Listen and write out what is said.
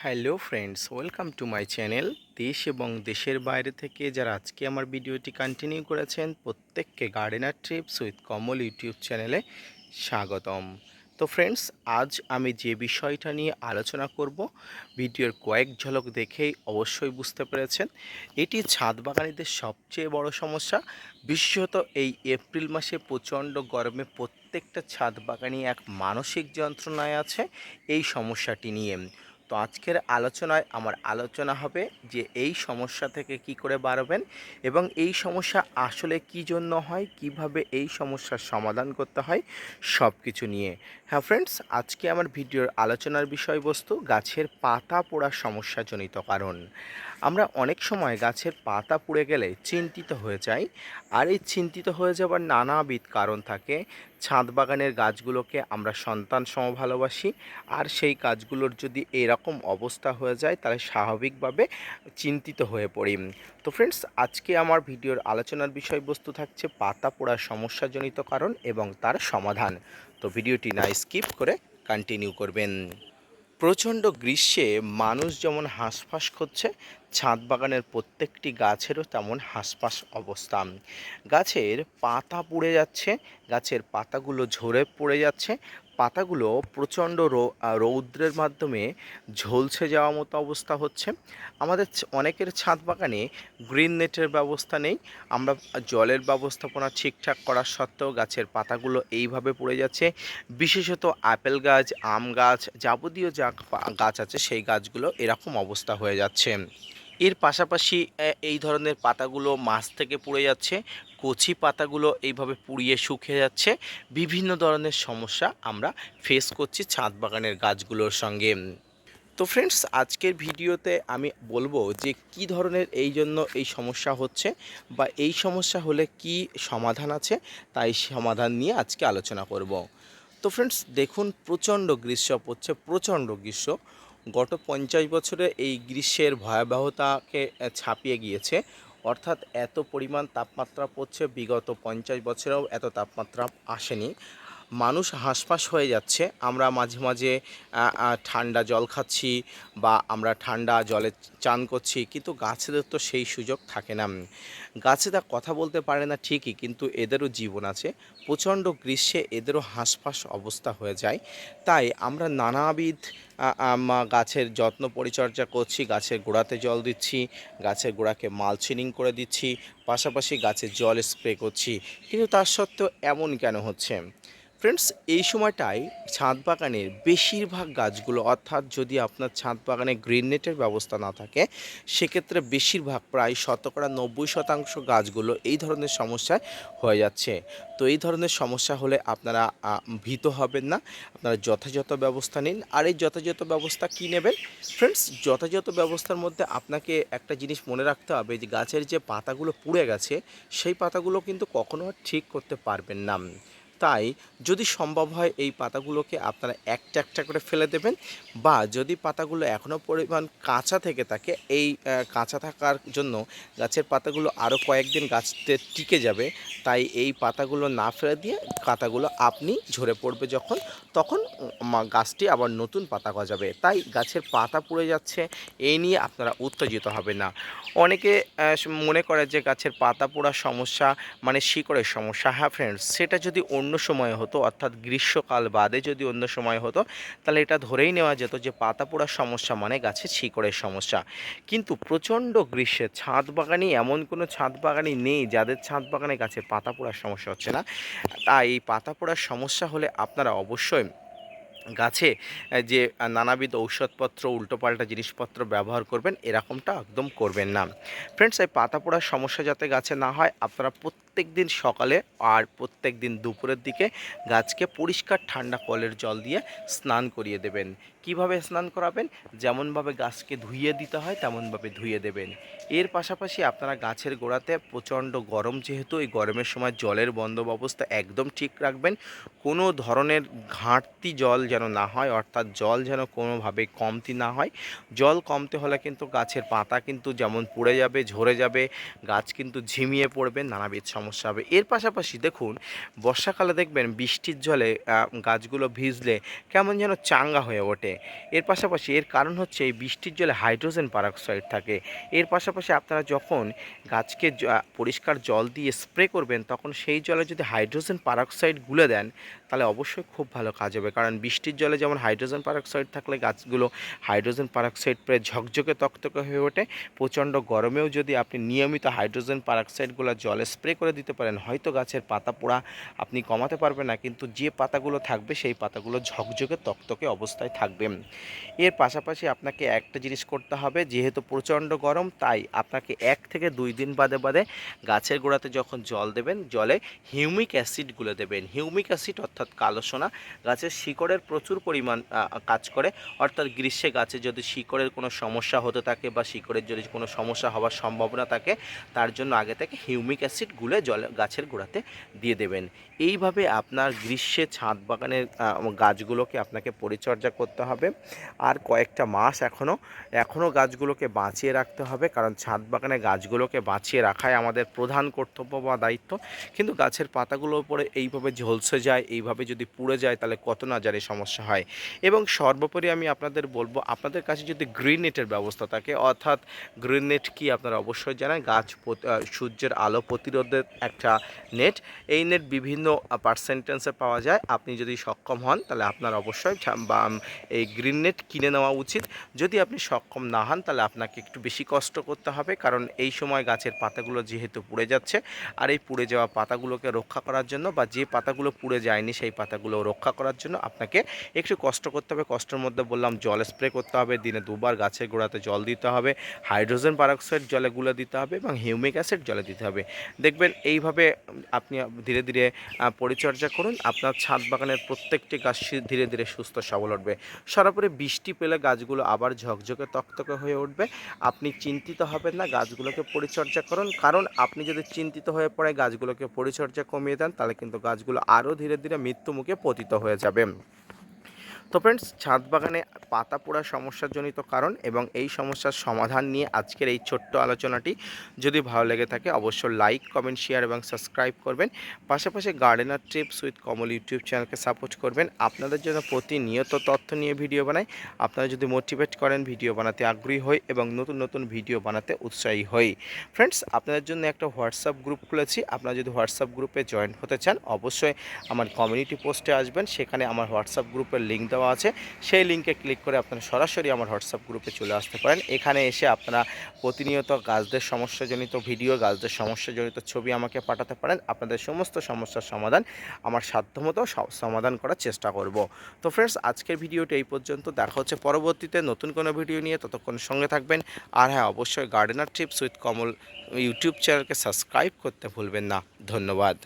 Hello friends, welcome to my channel. দেশ এবং দেশের বাইরে থেকে যারা আজকে আমার ভিডিওটি কন্টিনিউ করেছেন প্রত্যেককে gardener TRIPS with Kamal YouTube চ্যানেলে স্বাগতম। তো ফ্রেন্ডস, আজ আমি যে বিষয়টা নিয়ে আলোচনা করব ভিডিওর কয়েক ঝলক দেখেই অবশ্যই বুঝতে পেরেছেন। এটি ছাদ বাগানীদের সবচেয়ে বড় সমস্যা। বিশেষত এই এপ্রিল মাসে প্রচণ্ড গরমে প্রত্যেকটা ছাদ বাগানি এক মানসিক যন্ত্রণায় আছে এই সমস্যাটি নিয়ে। তো আজকের আলোচনায় আমার আলোচনা হবে যে এই সমস্যা থেকে কি করে বাড়বেন এবং এই সমস্যা আসলে কী জন্য হয়, কিভাবে এই সমস্যার সমাধান করতে হয়, সব কিছু নিয়ে। হ্যাঁ ফ্রেন্ডস, আজকে আমার ভিডিওর আলোচনার বিষয়বস্তু গাছের পাতা পোড়ার সমস্যাজনিত কারণ। আমরা অনেক সময় গাছের পাতা পুড়ে গেলে চিন্তিত হয়ে যাই, আর এই চিন্তিত হয়ে যাওয়ার নানাবিধ কারণ থাকে। ছাদ বাগানের গাছগুলোকে আমরা সন্তান সম ভালোবাসি, আর সেই গাছগুলোর যদি এরকম অবস্থা হয়ে যায় তাহলে স্বাভাবিকভাবে চিন্তিত হয়ে পড়ি। তো ফ্রেন্ডস, আজকে আমার ভিডিওর আলোচনার বিষয়বস্তু থাকছে পাতা পোড়ার সমস্যাজনিত কারণ এবং তার সমাধান। তো ভিডিওটি না স্কিপ করে কন্টিনিউ করবেন। প্রচণ্ড গ্রীষ্মে মানুষ যেমন হাঁসফাঁস করছে, ছাদ বাগানের প্রত্যেকটি গাছেরও তেমন হাঁসফাঁস অবস্থা। গাছের পাতা পুড়ে যাচ্ছে, গাছের পাতাগুলো ঝরে পড়ে যাচ্ছে, পাতাগুলো প্রচণ্ড রৌদ্রের মাধ্যমে ঝলসে যাওয়া মতো অবস্থা হচ্ছে। আমাদের অনেকের ছাদ বাগানে গ্রিন নেটের ব্যবস্থা নেই। আমরা জলের ব্যবস্থাপনা ঠিকঠাক করার সত্ত্বেও গাছের পাতাগুলো এইভাবে পড়ে যাচ্ছে। বিশেষত আপেল গাছ, আম গাছ, যাবতীয় যা গাছ আছে সেই গাছগুলো এরকম অবস্থা হয়ে যাচ্ছে। এর পাশাপাশি এই ধরনের পাতাগুলো মাছ থেকে পুড়ে যাচ্ছে, কচি পাতাগুলো এইভাবে পুড়িয়ে শুকিয়ে যাচ্ছে। বিভিন্ন ধরনের সমস্যা আমরা ফেস করছি ছাদ বাগানের গাছগুলোর সঙ্গে। তো ফ্রেন্ডস, আজকের ভিডিওতে আমি বলবো যে কী ধরনের এই জন্য এই সমস্যা হচ্ছে বা এই সমস্যা হলে কি সমাধান আছে, তাই সমাধান নিয়ে আজকে আলোচনা করব। তো ফ্রেন্ডস দেখুন, প্রচণ্ড গ্রীষ্ম পড়ছে, প্রচণ্ড গ্রীষ্ম। গত 50 বছরে এই গ্রীষ্মের ভয়াবহতাকে ছাপিয়ে গিয়েছে। অর্থাৎ এত পরিমাণ তাপমাত্রা পড়ছে, বিগত 50 বছরেও এত তাপমাত্রা আসেনি। মানুষ হাঁসফাঁস হয়ে যাচ্ছে। আমরা মাঝে মাঝে ঠান্ডা জল খাচ্ছি বা আমরা ঠান্ডা জলে চান করছি, কিন্তু গাছেদের তো সেই সুযোগ থাকে না। গাছেরা কথা বলতে পারে না ঠিকই, কিন্তু এদেরও জীবন আছে। প্রচণ্ড গ্রীষ্মে এদেরও হাঁসফাঁস অবস্থা হয়ে যায়। তাই আমরা নানাবিধ গাছের যত্ন পরিচর্যা করছি, গাছের গোড়াতে জল দিচ্ছি, গাছের গোড়াকে মালচিনিং করে দিচ্ছি, পাশাপাশি গাছের জল স্প্রে করছি, কিন্তু তার সত্ত্বেও এমন কেন হচ্ছে? ফ্রেন্ডস, এই সময়টায় ছাদ বাগানের বেশিরভাগ গাছগুলো, অর্থাৎ যদি আপনার ছাদ বাগানে গ্রিন নেটের ব্যবস্থা না থাকে, সেক্ষেত্রে বেশিরভাগ প্রায় 90% গাছগুলো এই ধরনের সমস্যায় হয়ে যাচ্ছে। তো এই ধরনের সমস্যা হলে আপনারা ভীত হবেন না, আপনারা যথাযথ ব্যবস্থা নিন। আর এই যথাযথ ব্যবস্থা কী নেবেন? ফ্রেন্ডস, যথাযথ ব্যবস্থার মধ্যে আপনাকে একটা জিনিস মনে রাখতে হবে যে গাছের যে পাতাগুলো পুড়ে গেছে সেই পাতাগুলো কিন্তু কখনো আর ঠিক করতে পারবেন না। তাই যদি সম্ভব হয় এই পাতাগুলোকে আপনারা একটা একটা করে ফেলে দেবেন, বা যদি পাতাগুলো এখনও পরিমাণ কাঁচা থেকে থাকে, এই কাঁচা থাকার জন্য গাছের পাতাগুলো আরও কয়েকদিন গাছতে টিকে যাবে। তাই এই পাতাগুলো না ফেলে দিয়ে পাতাগুলো আপনি ঝরে পড়বে যখন, তখন গাছটি আবার নতুন পাতা গজাবে। তাই গাছের পাতা পুড়ে যাচ্ছে এই নিয়ে আপনারা উত্তেজিত হবেন না। অনেকে মনে করে যে গাছের পাতা পোড়ার সমস্যা মানে শিকড়ের সমস্যা। হ্যাঁ ফ্রেন্ডস, সেটা যদি অন্য সময় হতো, অর্থাৎ গ্রীষ্মকাল বাদে যদি অন্য সময় হতো, তাহলে এটা ধরেই নেওয়া যেত যে পাতা পোড়ার সমস্যা মানে গাছের শিকড়ের সমস্যা। কিন্তু প্রচণ্ড গ্রীষ্মে ছাদ বাগানে এমন কোনো ছাদ বাগানই নেই যাদের ছাদ বাগানে গাছের পাতা পোড়ার সমস্যা হচ্ছে না। তাই এই পাতা পোড়ার সমস্যা হলে আপনারা অবশ্যই গাছে যে নানাবিধ ঔষধপত্র, উল্টোপাল্টা জিনিসপত্র ব্যবহার করবেন, এরকমটা একদম করবেন না। ফ্রেন্ডস, এই পাতা পোড়ার সমস্যা যাতে গাছে না হয়, আপনারা প্রত্যেক দিন সকালে আর প্রত্যেক দিন দুপুরের দিকে গাছকে পরিষ্কার ঠান্ডা কলের জল দিয়ে স্নান করিয়ে দেবেন। কিভাবে স্নান করাবেন? যেমনভাবে গাছকে ধুইয়ে দিতে হয় তেমনভাবে ধুইয়ে দেবেন। এর পাশাপাশি আপনারা গাছের গোড়াতে, প্রচণ্ড গরম যেহেতু, এই গরমের সময় জলের বন্দোবস্ত একদম ঠিক রাখবেন। কোনো ধরনের ঘাটতি জল যেন না হয়, অর্থাৎ জল যেন কোনোভাবে কমতি না হয়। জল কমতে হলে কিন্তু গাছের পাতা কিন্তু যেমন পুড়ে যাবে, ঝরে যাবে, গাছ কিন্তু ঝিমিয়ে পড়বে, নানাবিধ সমস্যা সমস্যা হবে। এর পাশাপাশি দেখুন বর্ষাকালে দেখবেন বৃষ্টির জলে গাছগুলো ভিজলে কেমন যেন চাঙ্গা হয়ে ওঠে। এর পাশাপাশি এর কারণ হচ্ছে এই বৃষ্টির জলে হাইড্রোজেন পারঅক্সাইড থাকে। এর পাশাপাশি আপনারা যখন গাছকে পরিষ্কার জল দিয়ে স্প্রে করবেন তখন সেই জলে যদি হাইড্রোজেন পারঅক্সাইড গুলে দেন তাহলে অবশ্যই খুব ভালো কাজ হবে। কারণ বৃষ্টির জলে যেমন হাইড্রোজেন পারঅক্সাইড থাকলে গাছগুলো হাইড্রোজেন পারঅক্সাইড পেয়ে ঝকঝকে তকতকে হয়ে ওঠে। প্রচণ্ড গরমেও যদি আপনি নিয়মিত হাইড্রোজেন পারঅক্সাইডগুলো জলে স্প্রে করে দিতে পারেন হয়তো গাছের পাতা পোড়া আপনি কমাতে পারবেন না, কিন্তু যে পাতাগুলো থাকবে সেই পাতাগুলো ঝকঝকে তকতকে অবস্থায় থাকবে। এর পাশাপাশি আপনাকে একটা জিনিস করতে হবে, যেহেতু প্রচণ্ড গরম তাই আপনাকে 1 থেকে 2 দিন বাদে বাদে গাছের গোড়াতে যখন জল দেবেন জলে হিউমিক অ্যাসিড গুলে দেবেন। হিউমিক অ্যাসিড অর্থাৎ কালো সোনা গাছের শিকড়ের প্রচুর পরিমাণ কাজ করে। অর্থাৎ গ্রীষ্মে গাছে যদি শিকড়ের কোনো সমস্যা হতে থাকে বা শিকড়ের যদি কোনো সমস্যা হওয়ার সম্ভাবনা থাকে তার জন্য আগে থেকে হিউমিক অ্যাসিড গুলে জলে গাছের গোড়াতে দিয়ে দেবেন। এইভাবে আপনার গ্রীষ্মে ছাদ বাগানের গাছগুলোকে আপনাকে পরিচর্যা করতে হবে। আর কয়েকটা মাস এখনও গাছগুলোকে বাঁচিয়ে রাখতে হবে, কারণ ছাদ বাগানে গাছগুলোকে বাঁচিয়ে রাখাই আমাদের প্রধান কর্তব্য বা দায়িত্ব। কিন্তু গাছের পাতাগুলোর উপরে এইভাবে ঝলসে যায়, এইভাবে যদি পুড়ে যায় তাহলে কত না জানি সমস্যা হয়। এবং সর্বোপরি আমি আপনাদের বলবো, আপনাদের কাছে যদি গ্রিন নেটের ব্যবস্থা থাকে, অর্থাৎ গ্রিন নেট কি আপনারা অবশ্যই জানেন, সূর্যের আলো প্রতিরোধের একটা নেট। এই নেট বিভিন্ন পার্সেন্টেন্সে পাওয়া যায়। আপনি যদি সক্ষম হন তাহলে আপনার অবশ্যই এই গ্রিন নেট কিনে নেওয়া উচিত। যদি আপনি সক্ষম না হন তাহলে আপনাকে একটু বেশি কষ্ট করতে হবে, কারণ এই সময় গাছের পাতাগুলো যেহেতু পুড়ে যাচ্ছে, আর এই পুড়ে যাওয়া পাতাগুলোকে রক্ষা করার জন্য বা যে পাতাগুলো পুড়ে যায়নি সেই পাতাগুলো রক্ষা করার জন্য আপনাকে একটু কষ্ট করতে হবে। কষ্টের মধ্যে বললাম জল স্প্রে করতে হবে, দিনে 2 বার গাছের গোড়াতে জল দিতে হবে, হাইড্রোজেন পারঅক্সাইড জলে গুলে দিতে হবে এবং হিউমিক অ্যাসিড জলে দিতে হবে। দেখবেন এইভাবে আপনি ধীরে ধীরে পরিচর্যা করুন, আপনার ছাদ বাগানের প্রত্যেকটি গাছ ধীরে ধীরে সুস্থ সবল উঠবে। সর্বোপরি বৃষ্টি পেলে গাছগুলো আবার ঝকঝকে তকতকে হয়ে উঠবে। আপনি চিন্তিত হবেন না, গাছগুলোকে পরিচর্যা করুন। কারণ আপনি যদি চিন্তিত হয়ে পড়ে গাছগুলোকে পরিচর্যা কমিয়ে দেন তাহলে কিন্তু গাছগুলো আরও ধীরে ধীরে মৃত্যুমুখে পতিত হয়ে যাবে। তো ফ্রেন্ডস, ছাদ বাগানে পাতা পোড়া সমস্যাজনিত কারণ এবং এই সমস্যার সমাধান নিয়ে আজকের এই ছোট্ট আলোচনাটি যদি ভালো লেগে থাকে অবশ্যই লাইক, কমেন্ট, শেয়ার এবং সাবস্ক্রাইব করবেন। পাশাপাশি gardener TRIPS with Kamal YouTube চ্যানেলকে সাপোর্ট করবেন। আপনাদের জন্য প্রতিনিয়ত তথ্য নিয়ে ভিডিও বানাই। আপনারা যদি মোটিভেট করেন ভিডিও বানাতে আগ্রহী হই এবং নতুন নতুন ভিডিও বানাতে উৎসাহী হই। ফ্রেন্ডস, আপনাদের জন্য একটা হোয়াটসঅ্যাপ গ্রুপ খুলেছি। আপনারা যদি হোয়াটসঅ্যাপ গ্রুপে জয়েন হতে চান অবশ্যই আমার কমিউনিটি পোস্টে আসবেন, সেখানে আমার হোয়াটসঅ্যাপ গ্রুপের লিঙ্ক দেওয়া আছে। সেই লিঙ্কে ক্লিক করে আপনারা সরাসরি আমার হোয়াটসঅ্যাপ গ্রুপে চলে আসতে পারেন। এখানে এসে আপনারা প্রতিনিয়ত গাছদের সমস্যাজনিত ভিডিও, গাছদের সমস্যাজনিত ছবি আমাকে পাঠাতে পারেন। আপনাদের সমস্ত সমস্যার সমাধান আমার সাধ্যমতো সমাধান করার চেষ্টা করব। তো ফ্রেন্ডস, আজকের ভিডিওটি এই পর্যন্ত। দেখা হচ্ছে পরবর্তীতে নতুন কোনো ভিডিও নিয়ে, ততক্ষণ সঙ্গে থাকবেন। আর হ্যাঁ, অবশ্যই gardener tips with Kamal YouTube চ্যানেলকে সাবস্ক্রাইব করতে ভুলবেন না। ধন্যবাদ।